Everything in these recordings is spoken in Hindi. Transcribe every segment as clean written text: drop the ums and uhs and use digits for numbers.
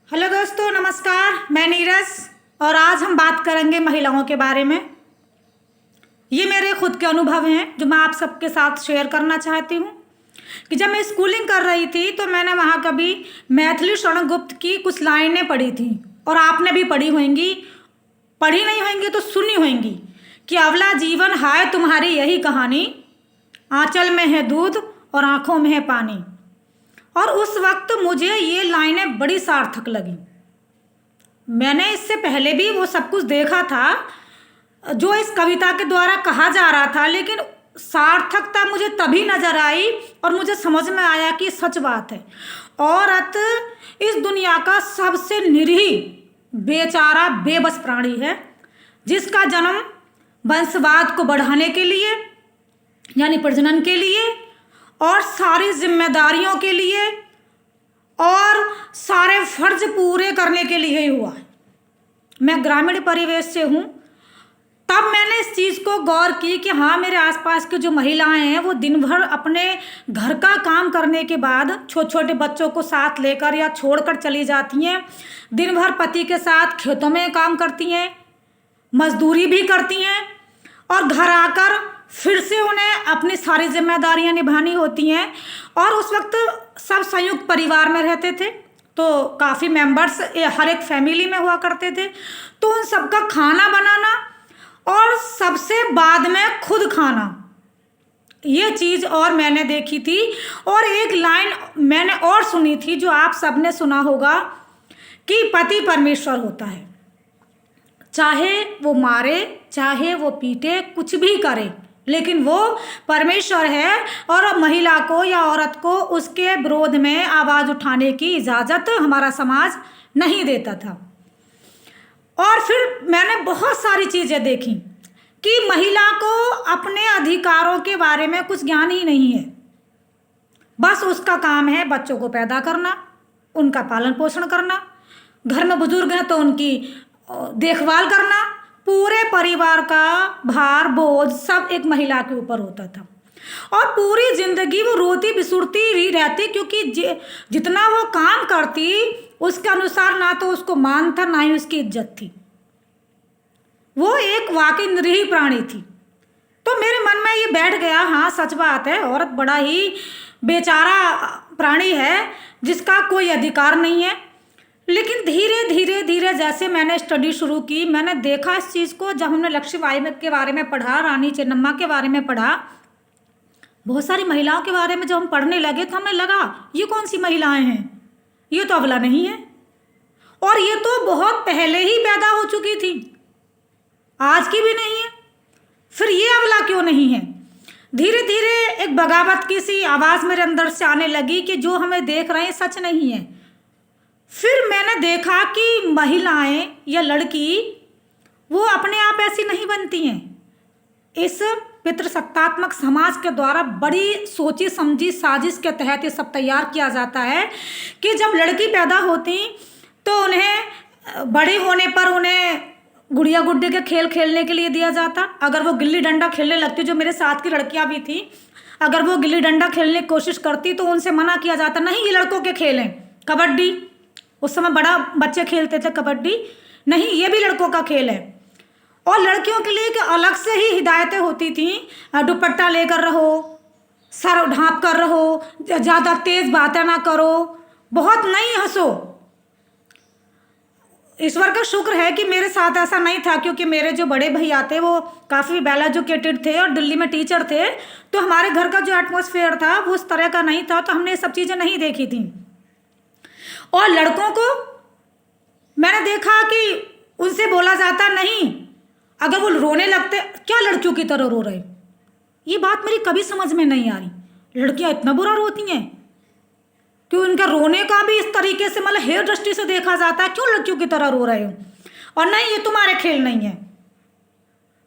हेलो दोस्तों, नमस्कार। मैं नीरज और आज हम बात करेंगे महिलाओं के बारे में। ये मेरे खुद के अनुभव हैं जो मैं आप सबके साथ शेयर करना चाहती हूँ कि जब मैं स्कूलिंग कर रही थी तो मैंने वहाँ कभी मैथिली शरण गुप्त की कुछ लाइनें पढ़ी थी और आपने भी पढ़ी होंगी, पढ़ी नहीं होंगी तो सुनी होंगी कि अवला जीवन हाय तुम्हारी यही कहानी, आंचल में है दूध और आँखों में है पानी। और उस वक्त मुझे ये लाइनें बड़ी सार्थक लगी। मैंने इससे पहले भी वो सब कुछ देखा था जो इस कविता के द्वारा कहा जा रहा था, लेकिन सार्थकता मुझे तभी नजर आई और मुझे समझ में आया कि सच बात है। औरत इस दुनिया का सबसे निरीह बेचारा बेबस प्राणी है जिसका जन्म वंशवाद को बढ़ाने के लिए यानी प्रजनन के लिए और सारी जिम्मेदारियों के लिए और सारे फर्ज पूरे करने के लिए ही हुआ है। मैं ग्रामीण परिवेश से हूँ, तब मैंने इस चीज़ को गौर की कि हाँ, मेरे आसपास की जो महिलाएं हैं वो दिन भर अपने घर का काम करने के बाद छोटे छोटे बच्चों को साथ लेकर या छोड़कर चली जाती हैं। दिन भर पति के साथ खेतों में काम करती हैं, मजदूरी भी करती हैं और घर आकर फिर से उन्हें अपनी सारी जिम्मेदारियां निभानी होती हैं। और उस वक्त सब संयुक्त परिवार में रहते थे तो काफ़ी मेंबर्स हर एक फैमिली में हुआ करते थे, तो उन सबका खाना बनाना और सबसे बाद में खुद खाना, ये चीज़ और मैंने देखी थी। और एक लाइन मैंने और सुनी थी जो आप सबने सुना होगा कि पति परमेश्वर होता है, चाहे वो मारे चाहे वो पीटे कुछ भी करे, लेकिन वो परमेश्वर है और महिला को या औरत को उसके विरोध में आवाज़ उठाने की इजाज़त हमारा समाज नहीं देता था। और फिर मैंने बहुत सारी चीज़ें देखी कि महिला को अपने अधिकारों के बारे में कुछ ज्ञान ही नहीं है। बस उसका काम है बच्चों को पैदा करना, उनका पालन पोषण करना, घर में बुजुर्ग हैं तो उनकी देखभाल करना, पूरे परिवार का भार बोझ सब एक महिला के ऊपर होता था। और पूरी जिंदगी वो रोती बिसुरती ही रहती, क्योंकि जितना वो काम करती उसके अनुसार ना तो उसको मान था ना ही उसकी इज्जत थी। वो एक वाकई निरीह प्राणी थी। तो मेरे मन में ये बैठ गया, हाँ सच बात है, औरत बड़ा ही बेचारा प्राणी है जिसका कोई अधिकार नहीं है। लेकिन धीरे धीरे धीरे जैसे मैंने स्टडी शुरू की, मैंने देखा इस चीज़ को। जब हमने लक्ष्मीबाई के बारे में पढ़ा, रानी चेन्नम्मा के बारे में पढ़ा, बहुत सारी महिलाओं के बारे में जब हम पढ़ने लगे तो हमें लगा ये कौन सी महिलाएं हैं, ये तो अबला नहीं है, और ये तो बहुत पहले ही पैदा हो चुकी थी, आज की भी नहीं है, फिर ये अबला क्यों नहीं है। धीरे धीरे एक बगावत की सी आवाज़ मेरे अंदर से आने लगी कि जो हमें देख रहे हैं सच नहीं है। फिर मैंने देखा कि महिलाएं या लड़की वो अपने आप ऐसी नहीं बनती हैं। इस पितृसत्तात्मक समाज के द्वारा बड़ी सोची समझी साजिश के तहत ये सब तैयार किया जाता है कि जब लड़की पैदा होती तो उन्हें बड़े होने पर उन्हें गुड़िया गुड्डे के खेल खेलने के लिए दिया जाता। अगर वो गिल्ली डंडा खेलने लगती, जो मेरे साथ की लड़कियां भी थी, अगर वो गिल्ली डंडा खेलने की कोशिश करती तो उनसे मना किया जाता, नहीं ये लड़कों के खेल हैं। कबड्डी उस समय बड़ा बच्चे खेलते थे, कबड्डी नहीं, ये भी लड़कों का खेल है। और लड़कियों के लिए कि अलग से ही हिदायतें होती थी, दुपट्टा लेकर रहो, सर ढांप कर रहो, ज़्यादा तेज़ बातें ना करो, बहुत नहीं हंसो। ईश्वर का शुक्र है कि मेरे साथ ऐसा नहीं था, क्योंकि मेरे जो बड़े भैया थे वो काफ़ी वेल एजुकेटेड थे और दिल्ली में टीचर थे, तो हमारे घर का जो एटमॉस्फेयर था वो उस तरह का नहीं था, तो हमने ये सब चीज़ें नहीं देखी थी। और लड़कों को मैंने देखा कि उनसे बोला जाता नहीं, अगर वो रोने लगते, क्या लड़कियों की तरह रो रहे, ये बात मेरी कभी समझ में नहीं आ रही। लड़कियां इतना बुरा रोती हैं कि उनका रोने का भी इस तरीके से मतलब हेय दृष्टि से देखा जाता है, क्यों लड़कियों की तरह रो रहे हो, और नहीं ये तुम्हारे खेल नहीं है।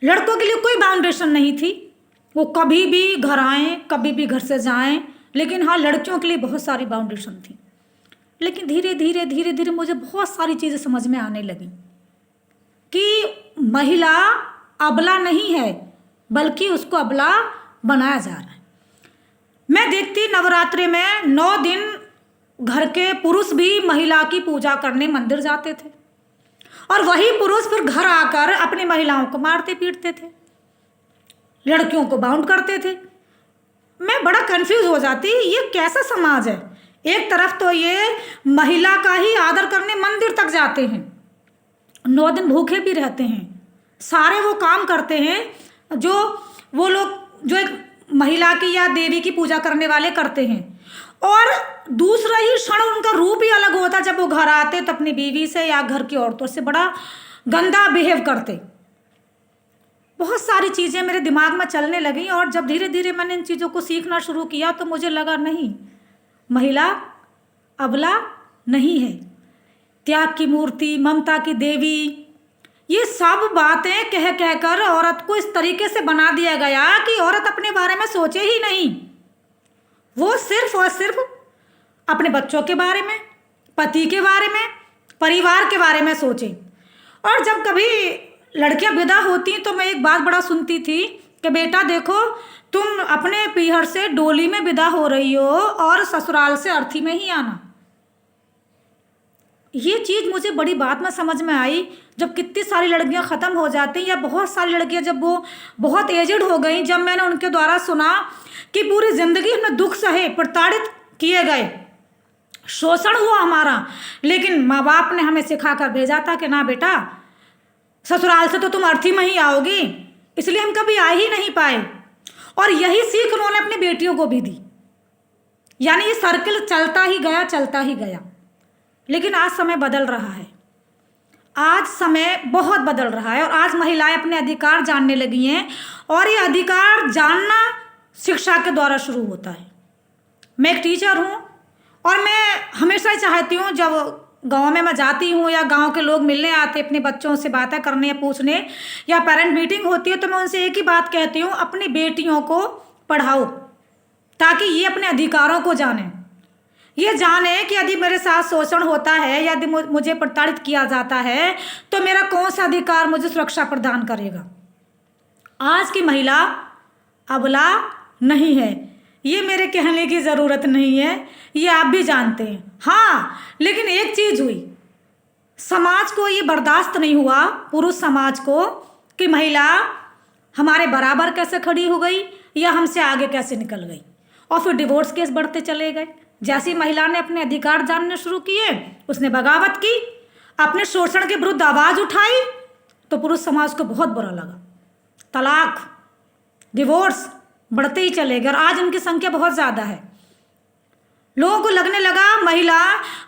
लड़कों के लिए कोई बाउंडेशन नहीं थी, वो कभी भी घर आएँ कभी भी घर से जाएं, लेकिन हाँ लड़कियों के लिए बहुत सारी बाउंडेशन थी। लेकिन धीरे धीरे धीरे धीरे मुझे बहुत सारी चीज़ें समझ में आने लगी कि महिला अबला नहीं है, बल्कि उसको अबला बनाया जा रहा है। मैं देखती नवरात्रि में 9 दिन घर के पुरुष भी महिला की पूजा करने मंदिर जाते थे और वही पुरुष फिर घर आकर अपनी महिलाओं को मारते पीटते थे, लड़कियों को बाउंड करते थे। मैं बड़ा कंफ्यूज हो जाती, ये कैसा समाज है। एक तरफ तो ये महिला का ही आदर करने मंदिर तक जाते हैं, 9 दिन भूखे भी रहते हैं, सारे वो काम करते हैं जो वो लोग जो एक महिला की या देवी की पूजा करने वाले करते हैं, और दूसरा ही क्षण उनका रूप ही अलग होता। जब वो घर आते तो अपनी बीवी से या घर की औरतों से बड़ा गंदा बिहेव करते। बहुत सारी चीज़ें मेरे दिमाग में चलने लगी और जब धीरे धीरे मैंने इन चीज़ों को सीखना शुरू किया तो मुझे लगा नहीं, महिला अबला नहीं है, त्याग की मूर्ति, ममता की देवी, ये सब बातें कह कहकर औरत को इस तरीके से बना दिया गया कि औरत अपने बारे में सोचे ही नहीं। वो सिर्फ और सिर्फ अपने बच्चों के बारे में, पति के बारे में, परिवार के बारे में सोचे। और जब कभी लड़कियां विदा होती तो मैं एक बात बड़ा सुनती थी कि बेटा देखो, तुम अपने पीहर से डोली में विदा हो रही हो और ससुराल से अर्थी में ही आना। ये चीज़ मुझे बड़ी बात में समझ में आई जब कितनी सारी लड़कियां ख़त्म हो जाती या बहुत सारी लड़कियां जब वो बहुत एजड हो गई, जब मैंने उनके द्वारा सुना कि पूरी ज़िंदगी हमने दुख सहे, प्रताड़ित किए गए, शोषण हुआ हमारा, लेकिन माँ बाप ने हमें सिखा कर भेजा था कि ना बेटा, ससुराल से तो तुम अर्थी में ही आओगी, इसलिए हम कभी आ ही नहीं पाए। और यही सीख उन्होंने अपनी बेटियों को भी दी। यानी ये सर्किल चलता ही गया, चलता ही गया। लेकिन आज समय बदल रहा है, आज समय बहुत बदल रहा है और आज महिलाएं अपने अधिकार जानने लगी हैं और ये अधिकार जानना शिक्षा के द्वारा शुरू होता है। मैं एक टीचर हूँ और मैं हमेशा ही चाहती हूँ जब गांव में मैं जाती हूँ या गांव के लोग मिलने आते अपने बच्चों से बातें करने या पूछने या पेरेंट मीटिंग होती है तो मैं उनसे एक ही बात कहती हूँ, अपनी बेटियों को पढ़ाओ ताकि ये अपने अधिकारों को जानें। ये जाने कि यदि मेरे साथ शोषण होता है, यदि मुझे प्रताड़ित किया जाता है तो मेरा कौन सा अधिकार मुझे सुरक्षा प्रदान करेगा। आज की महिला अबला नहीं है, ये मेरे कहने की ज़रूरत नहीं है, ये आप भी जानते हैं। हाँ, लेकिन एक चीज़ हुई, समाज को ये बर्दाश्त नहीं हुआ, पुरुष समाज को, कि महिला हमारे बराबर कैसे खड़ी हो गई या हमसे आगे कैसे निकल गई, और फिर डिवोर्स केस बढ़ते चले गए। जैसी महिला ने अपने अधिकार जानने शुरू किए, उसने बगावत की, अपने शोषण के विरुद्ध आवाज़ उठाई, तो पुरुष समाज को बहुत बुरा लगा। तलाक, डिवोर्स बढ़ते ही चले गए और आज उनकी संख्या बहुत ज़्यादा है। लोगों को लगने लगा महिला,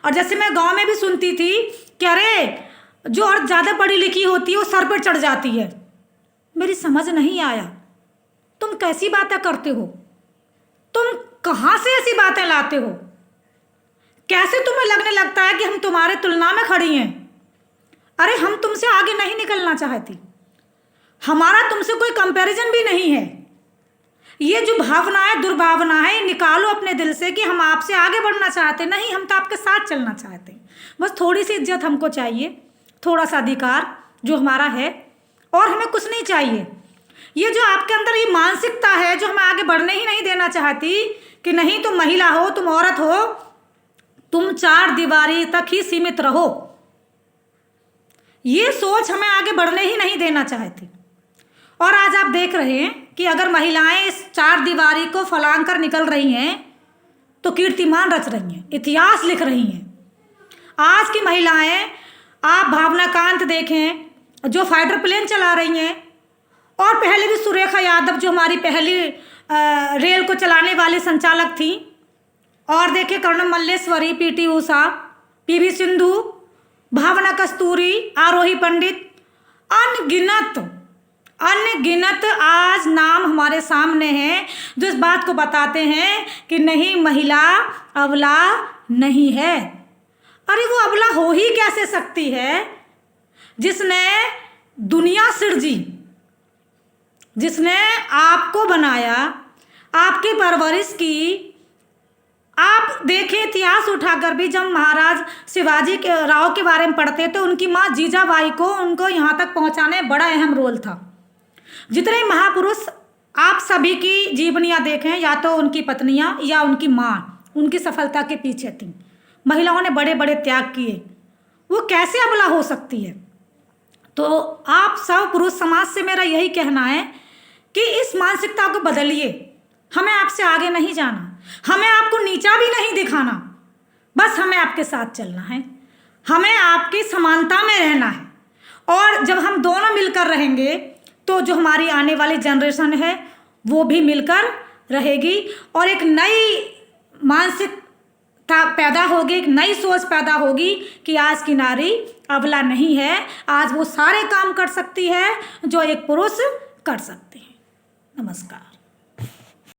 और जैसे मैं गांव में भी सुनती थी कि अरे जो और ज़्यादा पढ़ी लिखी होती है वो सर पर चढ़ जाती है। मेरी समझ नहीं आया, तुम कैसी बातें करते हो, तुम कहाँ से ऐसी बातें लाते हो, कैसे तुम्हें लगने लगता है कि हम तुम्हारे तुलना में खड़ी हैं। अरे हम तुमसे आगे नहीं निकलना चाहती, हमारा तुमसे कोई कंपैरिजन भी नहीं है। ये जो भावना है, दुर्भावना है, निकालो अपने दिल से कि हम आपसे आगे बढ़ना चाहते नहीं, हम तो आपके साथ चलना चाहते हैं। बस थोड़ी सी इज्जत हमको चाहिए, थोड़ा सा अधिकार जो हमारा है, और हमें कुछ नहीं चाहिए। ये जो आपके अंदर ये मानसिकता है जो हमें आगे बढ़ने ही नहीं देना चाहती कि नहीं तुम महिला हो, तुम औरत हो, तुम 4 दीवारी तक ही सीमित रहो, ये सोच हमें आगे बढ़ने ही नहीं देना चाहती। और आज आप देख रहे हैं कि अगर महिलाएं इस 4 दीवारी को फलांग कर निकल रही हैं तो कीर्तिमान रच रही हैं, इतिहास लिख रही हैं। आज की महिलाएं, आप भावना कांत देखें जो फाइटर प्लेन चला रही हैं, और पहले भी सुरेखा यादव जो हमारी पहली रेल को चलाने वाली संचालक थी, और देखिए कर्णम मल्लेश्वरी, पीटी उषा, पीवी सिंधु, भावना कस्तूरी, आरोही पंडित, अनगिनत आज नाम हमारे सामने हैं जो इस बात को बताते हैं कि नहीं, महिला अबला नहीं है। अरे वो अबला हो ही कैसे सकती है जिसने दुनिया सिरजी, जिसने आपको बनाया, आपकी परवरिश की। आप देखें इतिहास उठाकर भी, जब महाराज शिवाजी के राव के बारे में पढ़ते तो उनकी माँ जीजाबाई को उनको यहाँ तक पहुँचाने में बड़ा अहम रोल था। जितने महापुरुष आप सभी की जीवनियाँ देखें, या तो उनकी पत्नियाँ या उनकी माँ उनकी सफलता के पीछे थी। महिलाओं ने बड़े बड़े त्याग किए, वो कैसे अबला हो सकती है। तो आप सब पुरुष समाज से मेरा यही कहना है कि इस मानसिकता को बदलिए। हमें आपसे आगे नहीं जाना, हमें आपको नीचा भी नहीं दिखाना, बस हमें आपके साथ चलना है, हमें आपकी समानता में रहना है। और जब हम दोनों मिलकर रहेंगे तो जो हमारी आने वाली जनरेशन है वो भी मिलकर रहेगी और एक नई मानसिकता पैदा होगी, एक नई सोच पैदा होगी कि आज की नारी अबला नहीं है, आज वो सारे काम कर सकती है जो एक पुरुष कर सकते हैं। नमस्कार।